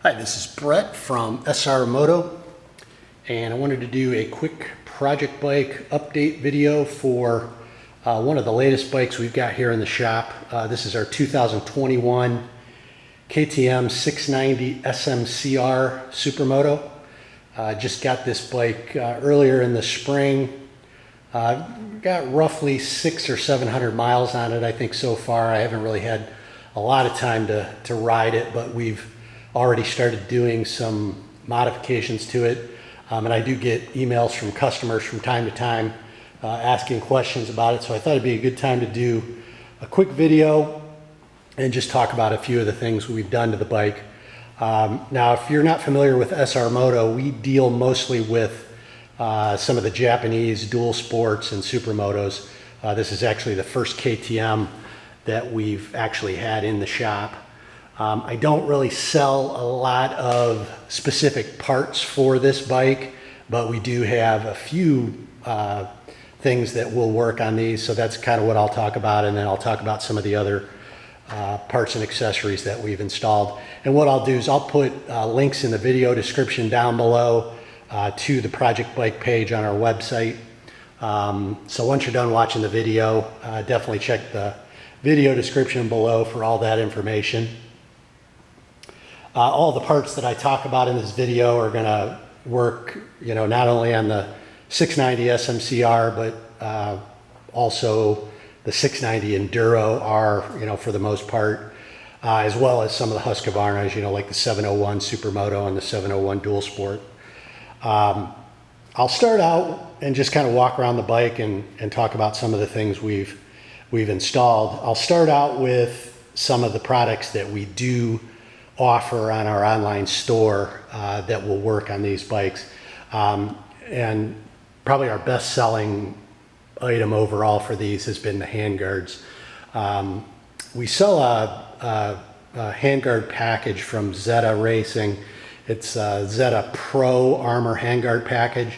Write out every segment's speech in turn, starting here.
Hi, this is Brett from SRmoto, and I wanted to do a quick project bike update video for one of the latest bikes we've got here in the shop. This is our 2021 KTM 690 SMCR Supermoto. Just got this bike earlier in the spring. Got roughly 600 or 700 miles on it, I think, so far. I haven't really had a lot of time to ride it, but we've already started doing some modifications to it. And I do get emails from customers from time to time asking questions about it. So I thought it'd be a good time to do a quick video and just talk about a few of the things we've done to the bike. Now, if you're not familiar with SRmoto, we deal mostly with some of the Japanese dual sports and supermotos. This is actually the first KTM that we've actually had in the shop. I don't really sell a lot of specific parts for this bike, but we do have a few things that will work on these. So that's kind of what I'll talk about, and then I'll talk about some of the other parts and accessories that we've installed. And what I'll do is I'll put links in the video description down below to the project bike page on our website. So once you're done watching the video, definitely check the video description below for all that information. All the parts that I talk about in this video are going to work, not only on the 690 SMCR, but also the 690 Enduro R, for the most part, as well as some of the Husqvarnas, like the 701 Supermoto and the 701 Dual Sport. I'll start out and just kind of walk around the bike and talk about some of the things we've installed. I'll start out with some of the products that we do offer on our online store that will work on these bikes. And probably our best selling item overall for these has been the handguards. We sell a handguard package from Zeta Racing. It's a Zeta Pro Armor handguard package,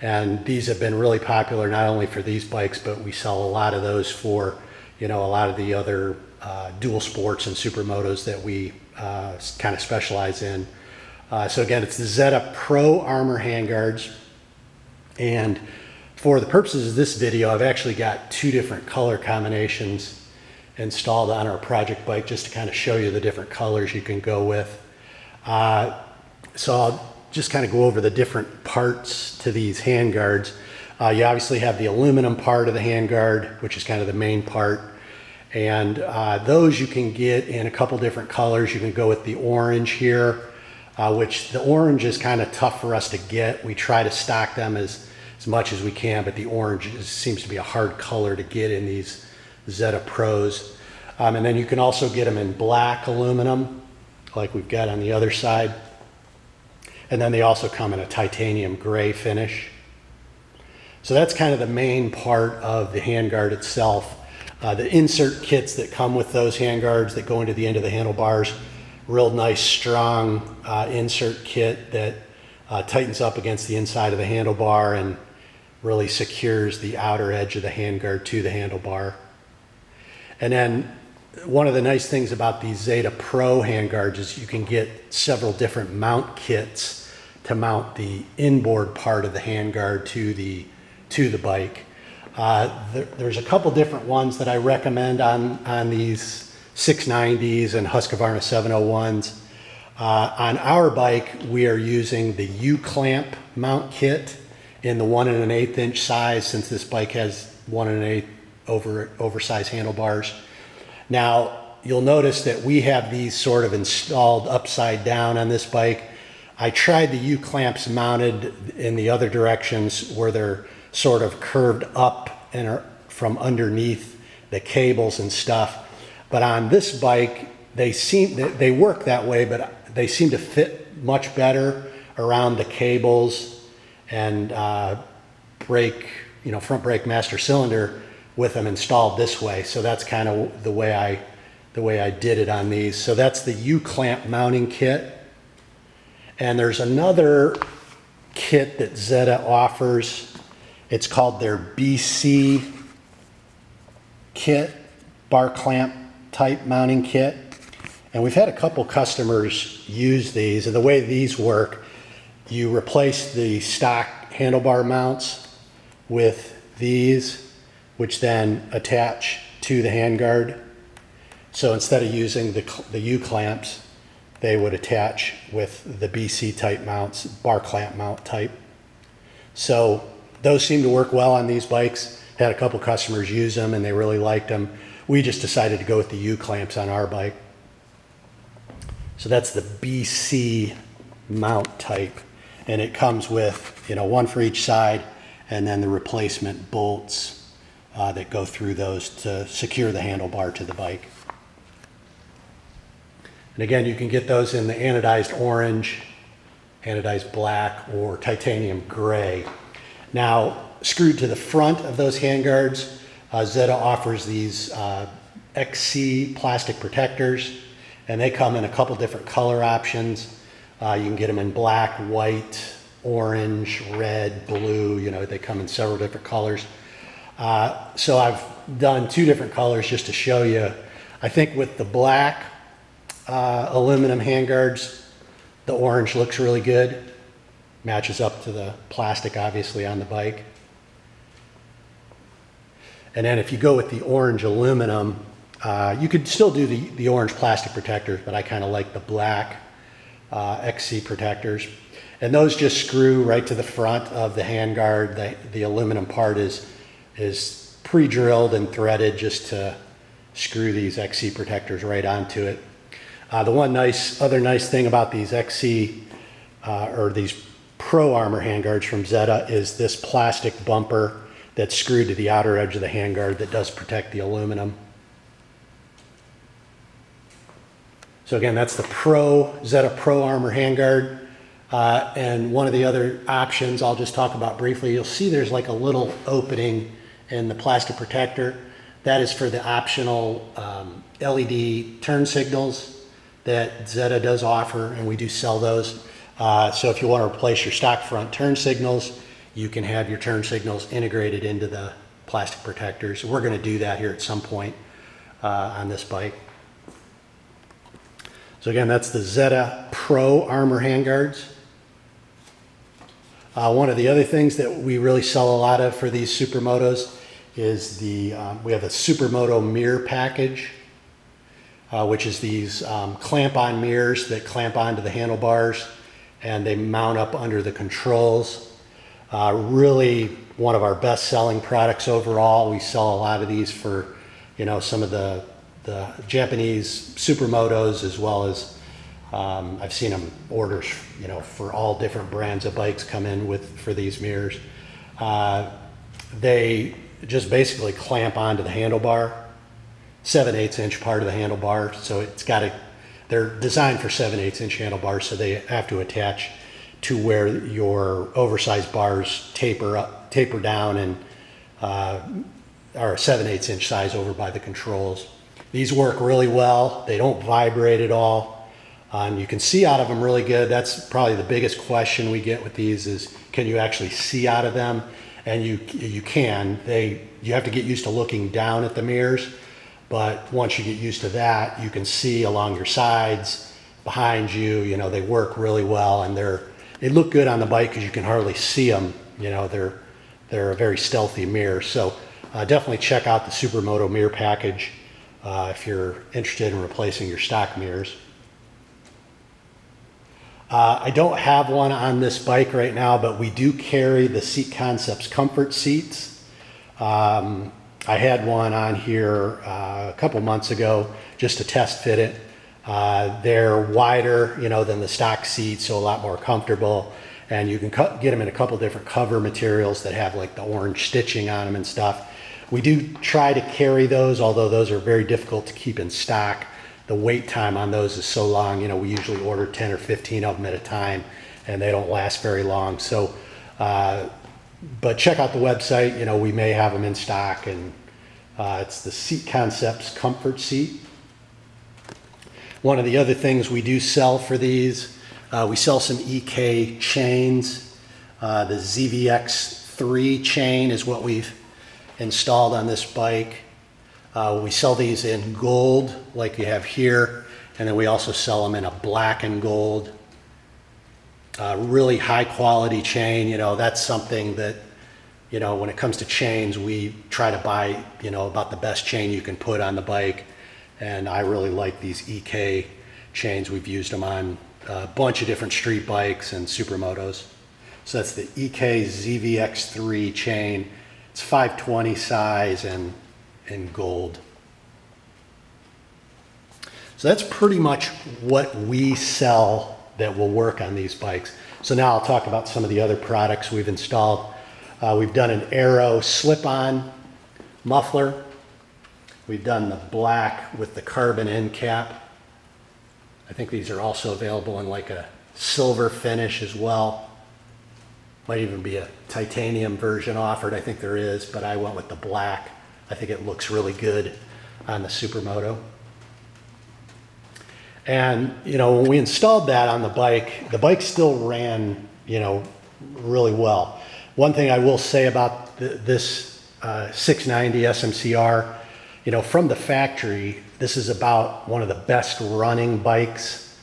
and these have been really popular not only for these bikes, but we sell a lot of those for a lot of the other dual sports and supermotos that we kind of specialize in. So again, it's the Zeta Pro Armor handguards, and for the purposes of this video, I've actually got two different color combinations installed on our project bike just to kind of show you the different colors you can go with. So I'll just kind of go over the different parts to these handguards. You obviously have the aluminum part of the handguard, which is kind of the main part. And those you can get in a couple different colors. You can go with the orange here, which the orange is kind of tough for us to get. We try to stock them as much as we can, but the orange seems to be a hard color to get in these Zeta Pros. And then you can also get them in black aluminum, like we've got on the other side. And then they also come in a titanium gray finish. So that's kind of the main part of the handguard itself. The insert kits that come with those handguards that go into the end of the handlebars, real nice strong insert kit that tightens up against the inside of the handlebar and really secures the outer edge of the handguard to the handlebar. And then one of the nice things about these Zeta Pro handguards is you can get several different mount kits to mount the inboard part of the handguard to the bike. There's a couple different ones that I recommend on these 690s and Husqvarna 701s. On our bike, we are using the U-clamp mount kit in the 1 1/8 inch size, since this bike has 1 1/8 oversized handlebars. Now, you'll notice that we have these sort of installed upside down on this bike. I tried the U-clamps mounted in the other directions where they're sort of curved up and are from underneath the cables and stuff. But on this bike, they work that way, but they seem to fit much better around the cables and front brake master cylinder with them installed this way. So that's kind of the way I did it on these. So that's the U-clamp mounting kit. And there's another kit that Zeta offers. It's called their BC kit, bar clamp type mounting kit. And we've had a couple customers use these, and the way these work, you replace the stock handlebar mounts with these, which then attach to the handguard. So instead of using the U-clamps, they would attach with the BC type mounts, bar clamp mount type. So those seem to work well on these bikes. Had a couple customers use them and they really liked them. We just decided to go with the U-clamps on our bike. So that's the BC mount type. And it comes with, you know, one for each side and then the replacement bolts that go through those to secure the handlebar to the bike. And again, you can get those in the anodized orange, anodized black, or titanium gray. Now, screwed to the front of those handguards, Zeta offers these XC plastic protectors, and they come in a couple different color options. You can get them in black, white, orange, red, blue, you know, they come in several different colors. So I've done two different colors just to show you. I think with the black aluminum handguards, the orange looks really good. Matches up to the plastic, obviously, on the bike. And then if you go with the orange aluminum, you could still do the orange plastic protectors, but I kind of like the black XC protectors. And those just screw right to the front of the handguard. The aluminum part is pre-drilled and threaded just to screw these XC protectors right onto it. The other nice thing about these XC or these Pro Armor handguards from Zeta is this plastic bumper that's screwed to the outer edge of the handguard that does protect the aluminum. So again, that's the Zeta Pro Armor handguard. And one of the other options I'll just talk about briefly, you'll see there's like a little opening in the plastic protector. That is for the optional LED turn signals that Zeta does offer, and we do sell those. So if you want to replace your stock front turn signals, you can have your turn signals integrated into the plastic protectors. We're going to do that here at some point on this bike. So again, that's the Zeta Pro Armor handguards. One of the other things that we really sell a lot of for these Supermotos is we have a Supermoto mirror package, which is these clamp-on mirrors that clamp onto the handlebars and they mount up under the controls. Really one of our best-selling products overall. We sell a lot of these for, you know, some of the Japanese Supermotos, as well as I've seen them orders, you know, for all different brands of bikes come in for these mirrors. They just basically clamp onto the handlebar, 7/8 inch part of the handlebar. So they're designed for 7/8 inch handlebars, so they have to attach to where your oversized bars taper down and are 7/8 inch size over by the controls. These work really well. They don't vibrate at all. You can see out of them really good. That's probably the biggest question we get with these is, can you actually see out of them? And you can. You have to get used to looking down at the mirrors, but once you get used to that, you can see along your sides, behind you. You know, they work really well, and they look good on the bike because you can hardly see them. You know, they're a very stealthy mirror. So definitely check out the Supermoto mirror package if you're interested in replacing your stock mirrors. I don't have one on this bike right now, but we do carry the Seat Concepts comfort seats. I had one on here a couple months ago just to test fit it. They're wider, you know, than the stock seats, so a lot more comfortable. And you can get them in a couple different cover materials that have like the orange stitching on them and stuff. We do try to carry those, although those are very difficult to keep in stock. The wait time on those is so long. You know, we usually order 10 or 15 of them at a time, and they don't last very long. So, but check out the website. You know, we may have them in stock, and it's the Seat Concepts Comfort Seat. One of the other things we do sell for these, we sell some EK chains. The ZVX3 chain is what we've installed on this bike. We sell these in gold like you have here, And then we also sell them in a black and gold. Really high quality chain. You know, that's something that, you know, when it comes to chains, we try to buy, you know, about the best chain you can put on the bike. And I really like these EK chains. We've used them on a bunch of different street bikes and supermotos. So that's the EK ZVX3 chain. It's 520 size and in gold. So that's pretty much what we sell that will work on these bikes. So now I'll talk about some of the other products we've installed. We've done an Aero slip-on muffler. We've done the black with the carbon end cap. I think these are also available in like a silver finish as well. Might even be a titanium version offered. I think there is, but I went with the black. I think it looks really good on the Supermoto. And, you know, when we installed that on the bike still ran, you know, really well. One thing I will say about this 690 SMCR, you know, from the factory, this is about one of the best running bikes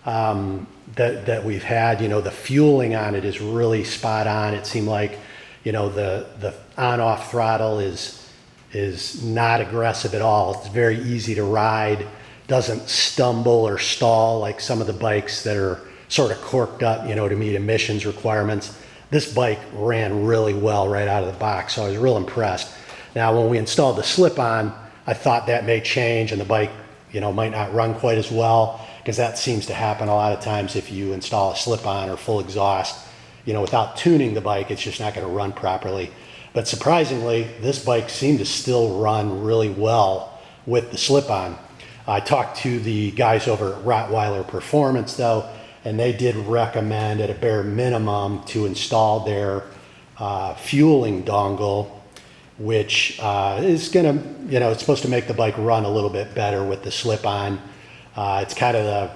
that we've had. You know, the fueling on it is really spot on. It seemed like, you know, the on-off throttle is not aggressive at all. It's very easy to ride. Doesn't stumble or stall like some of the bikes that are sort of corked up, you know, to meet emissions requirements. This bike ran really well right out of the box, so I was real impressed. Now, when we installed the slip-on, I thought that may change and the bike, you know, might not run quite as well, because that seems to happen a lot of times if you install a slip-on or full exhaust. You know, without tuning the bike, it's just not going to run properly. But surprisingly, this bike seemed to still run really well with the slip-on. I talked to the guys over at Rottweiler Performance though, and they did recommend at a bare minimum to install their fueling dongle, which is gonna, you know, it's supposed to make the bike run a little bit better with the slip-on. It's kind of the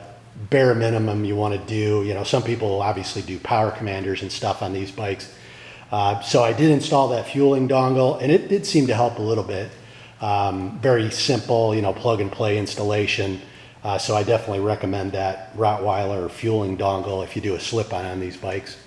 bare minimum you want to do. You know, some people obviously do power commanders and stuff on these bikes. So I did install that fueling dongle, and it did seem to help a little bit. Very simple, you know, plug and play installation. So I definitely recommend that Rottweiler fueling dongle if you do a slip-on on these bikes.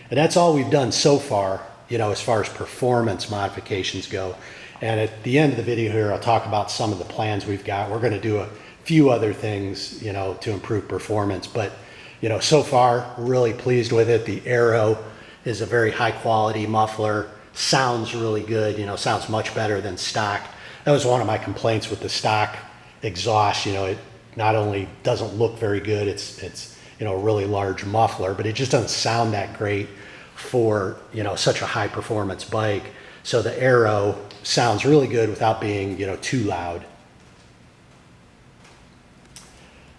And that's all we've done so far, you know, as far as performance modifications go. And at the end of the video here, I'll talk about some of the plans we've got. We're going to do a few other things, you know, to improve performance. But, you know, so far, really pleased with it. The Aero is a very high quality muffler. Sounds really good, you know, sounds much better than stock. That was one of my complaints with the stock exhaust. You know, it not only doesn't look very good, it's you know, a really large muffler, but it just doesn't sound that great for, you know, such a high performance bike. So the Aero sounds really good without being, you know, too loud.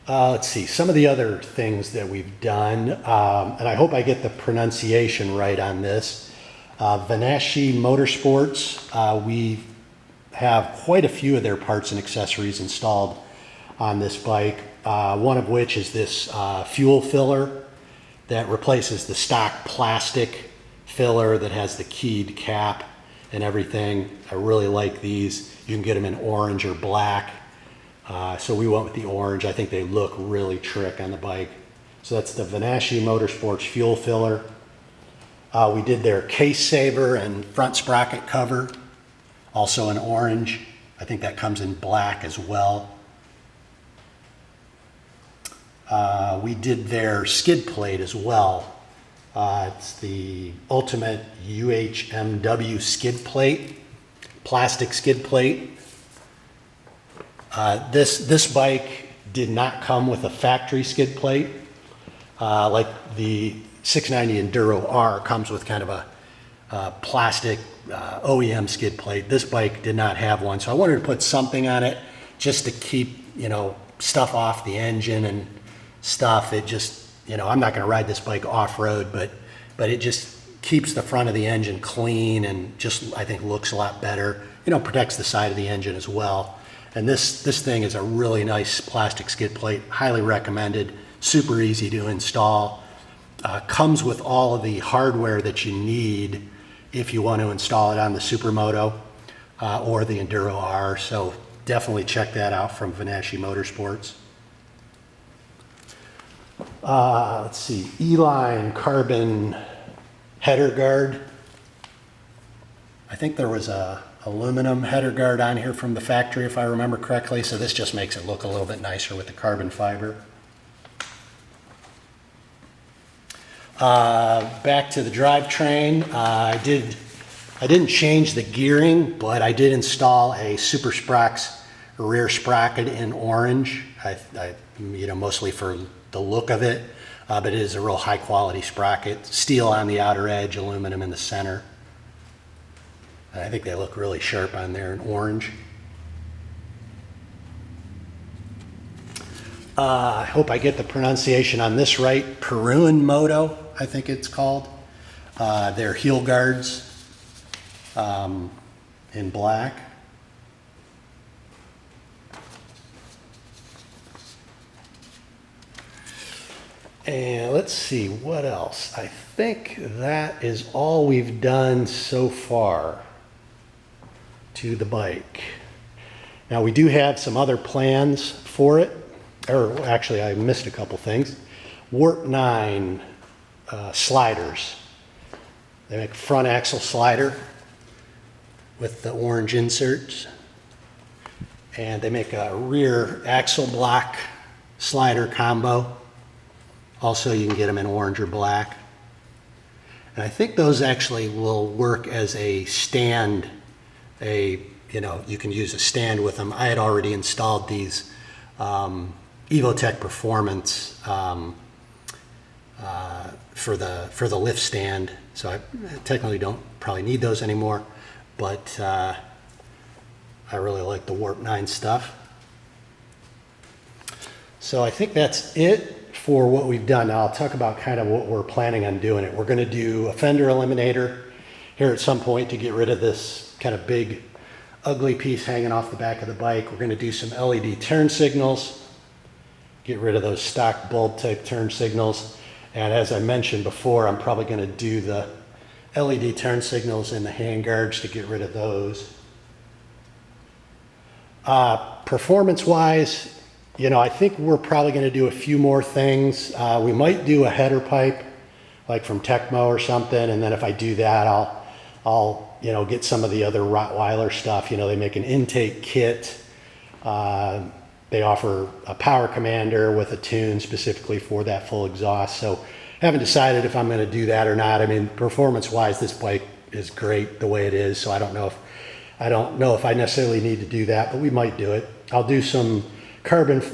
Let's see, some of the other things that we've done, and I hope I get the pronunciation right on this. Vanashi Motorsports, we have quite a few of their parts and accessories installed on this bike, one of which is this fuel filler that replaces the stock plastic filler that has the keyed cap and everything. I really like these. You can get them in orange or black. So we went with the orange. I think they look really trick on the bike. So that's the Vanashi Motorsports fuel filler. We did their case saver and front sprocket cover, also in orange. I think that comes in black as well. We did their skid plate as well. It's the Ultimate UHMW skid plate, plastic skid plate. This bike did not come with a factory skid plate, like the 690 Enduro R comes with kind of a plastic OEM skid plate. This bike did not have one, so I wanted to put something on it just to keep, you know, stuff off the engine and stuff. It just, you know, I'm not going to ride this bike off-road, but it just keeps the front of the engine clean and just, I think, looks a lot better. You know, protects the side of the engine as well. And this thing is a really nice plastic skid plate, highly recommended, super easy to install. Comes with all of the hardware that you need if you want to install it on the Supermoto or the Enduro R. So definitely check that out from Venasci Motorsports. Let's see, E-line carbon header guard. I think there was a aluminum header guard on here from the factory, if I remember correctly, so this just makes it look a little bit nicer with the carbon fiber. Back to the drivetrain. I didn't change the gearing, but I did install a Super Sprox rear sprocket in orange. Mostly for the look of it, but it is a real high quality sprocket. Steel on the outer edge, aluminum in the center. And I think they look really sharp on there in orange. I hope I get the pronunciation on this right. Supermoto, I think it's called. They're heel guards in black. And let's see, what else? I think that is all we've done so far to the bike. Now we do have some other plans for it, or actually I missed a couple things. Warp 9 sliders. They make a front axle slider with the orange inserts, and they make a rear axle block slider combo. Also, you can get them in orange or black. And I think those actually will work as a stand. You can use a stand with them. I had already installed these Evotech Performance for the lift stand. So I technically don't probably need those anymore, but I really like the Warp 9 stuff. So I think that's it for what we've done. Now I'll talk about kind of what we're planning on doing it. We're going to do a fender eliminator here at some point to get rid of this kind of big ugly piece hanging off the back of the bike. We're going to do some LED turn signals, get rid of those stock bulb type turn signals. And as I mentioned before, I'm probably going to do the LED turn signals in the handguards to get rid of those. Performance wise, I think we're probably going to do a few more things. We might do a header pipe, like from Tecmo or something, and then if I do that, I'll get some of the other Rottweiler stuff. They make an intake kit. They offer a power commander with a tune specifically for that full exhaust. So I haven't decided if I'm going to do that or not. I mean, performance-wise, this bike is great the way it is, so I don't know if I necessarily need to do that, but we might do it. I'll do some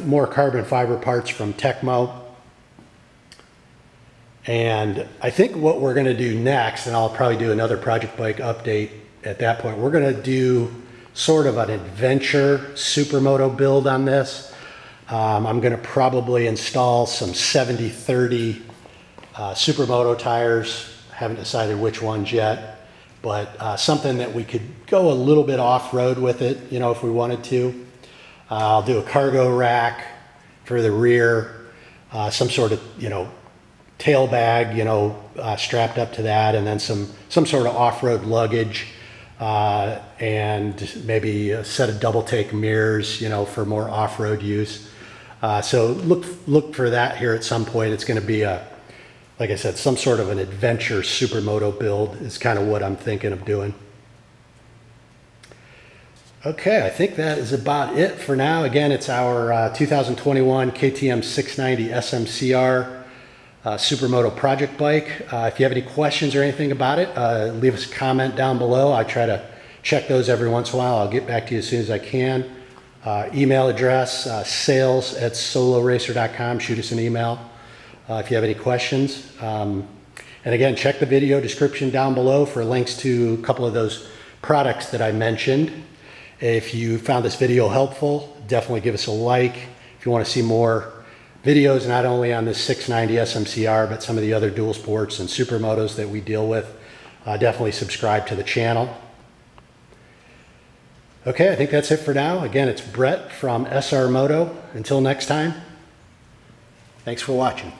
more carbon fiber parts from Tecmo. And I think what we're going to do next, and I'll probably do another Project Bike update at that point, we're going to do sort of an adventure Supermoto build on this. I'm going to probably install some 70/30 Supermoto tires. Haven't decided which ones yet, but something that we could go a little bit off-road with it, if we wanted to. I'll do a cargo rack for the rear, some sort of, tail bag, strapped up to that, and then some sort of off-road luggage, and maybe a set of double take mirrors, for more off-road use. So look for that here at some point. It's going to be like I said, some sort of an adventure Supermoto build is kind of what I'm thinking of doing. Okay, I think that is about it for now. Again, it's our 2021 KTM 690 SMCR Supermoto project bike. If you have any questions or anything about it, leave us a comment down below. I try to check those every once in a while. I'll get back to you as soon as I can. Email address, sales@soloracer.com. Shoot us an email if you have any questions. And again, check the video description down below for links to a couple of those products that I mentioned. If you found this video helpful, definitely give us a like. If you want to see more videos, not only on this 690 SMCR, but some of the other dual sports and Supermotos that we deal with, definitely subscribe to the channel. Okay, I think that's it for now. Again, it's Brett from SRmoto. Until next time, thanks for watching.